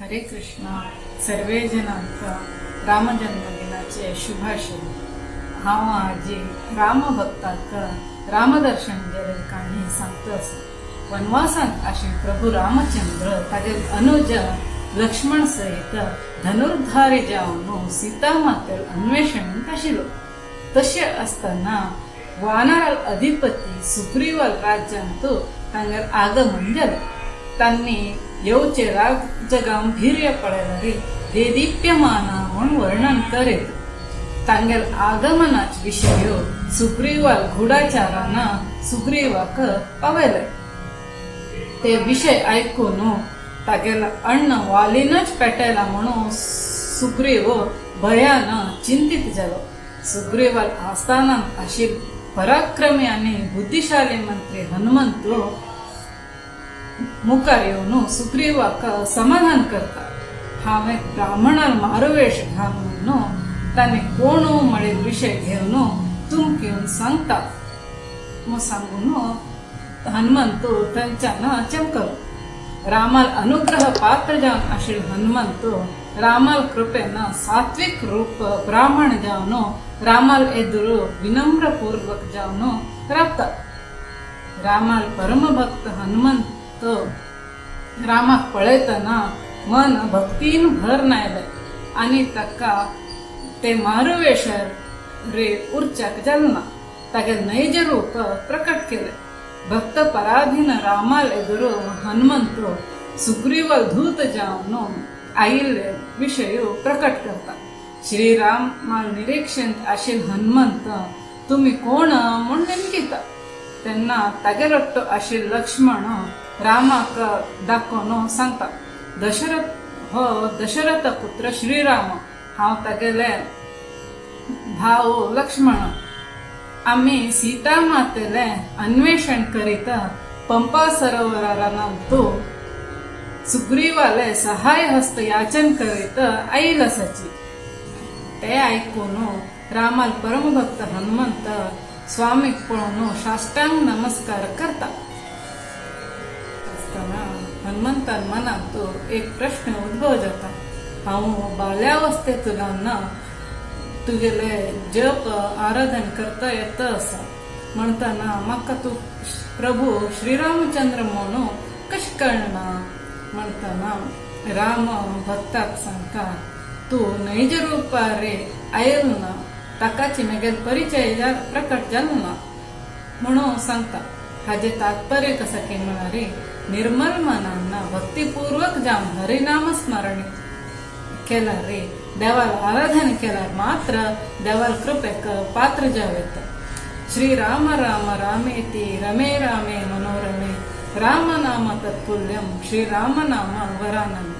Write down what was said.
हरे कृष्णा. सर्वे जनांका रामजन्मदिनाचे शुभाशय. हांव आजी रामभक्ताक रामदर्शन गेले काणी सांगतस. वनवासांत आशिल्ले प्रभू रामचंद्र तागे अनुज लक्ष्मण सहित धनुर्धारी जावन सीता मातेर अन्वेषण आशिल्लो. तशें आसतना वानराल अधिपती सुग्रीवाल राज्यांत तांगेर आगमन जालें. तांणी येवचे राज्य गांभीर्य पळयल्यार देदीप्यमान म्हूण वर्णन करीत तांगेर आगमनाचे विशय सुग्रीवाल गूढाचारान सुग्रीवाक पावयले. ते विशय आयकून तागेलो अण्ण वालीनच पेटयला म्हणून सुग्रीव भयान चिंतीत जालो. सुग्रीवाल आस्थानांत आशिल्ले पराक्रमी आनी बुद्धिशाली मंत्री हनुमंत मुखार येवन सुग्रीवाक समाधान करता. हांवें ब्राह्मणाल मारुवेश घालून ताणें कोण म्हळे विशय घेवन तुमक येवन सांगता म्हूण सांगून हनुमंत थंयच्यान चमकलो. रामाल अनुग्रह पात्र जावन आशिल्लो हनुमंत रामाल कृपेन सात्विक रूप ब्राह्मण जावन रामाल एदुरू विनम्रपूर्वक जावन राबता. रामाल परमभक्त हनुमंत रामाक पळयतना मन भक्तीन भर नायले आनी ताका ते मारुवेशार रे उरच्याक जालना. तागे नैज रूप प्रकट केले. भक्त पराधीन रामाल एदुरू हनुमंत सुग्रीवाल धूत जावन आयिल्ले विशय प्रकट करता. श्रीरामाल निरीक्षेंत आशिल्लो हनुमंत तुमी कोण म्हूण नेमकिता. तेन्ना तागे रट्टो आशिल्लो लक्ष्मण रामाक दाखोवन सांगता, दशरथ पुत्र श्रीराम, हांव तागेले भाव लक्ष्मण. आमी सीता मातेले अन्वेषण करीत पंपा सरोवरांत सुग्रीवाले सहाय हस्त याचन करीत आयिल्ले आसाची. ते आयकून रामाल परमभक्त हनुमंत स्वामीक पळोवन साष्टांग नमस्कार करता. हनुमंतान मनांत एक प्रश्न उद्भव जाता. हांव बाल्यावस्थेंतल्यान तुगेले जप आराधन करता येता आसा म्हणटना म्हाका तूं प्रभू श्रीरामचंद्र म्हणून कशें कळना म्हणटना राम भक्ताक सांगता, तूं नैज रूपारे आयिल्लो ना, ताकाची म्हगेल परिचय प्रकट जालो ना म्हणून सांगता. हाजे तात्पर्य कसा की म्हळ्यार निर्मल मनान भक्तीपूर्वक जावन हरिनाम स्मरण केल्यार देवाल आराधन केल्यार मात्र देवाल कृपेक पात्र जावेत. श्री राम राम रामेति रमे रामे मनोरमे राम नाम तत्तुल्यम श्री राम नाम वरानमे.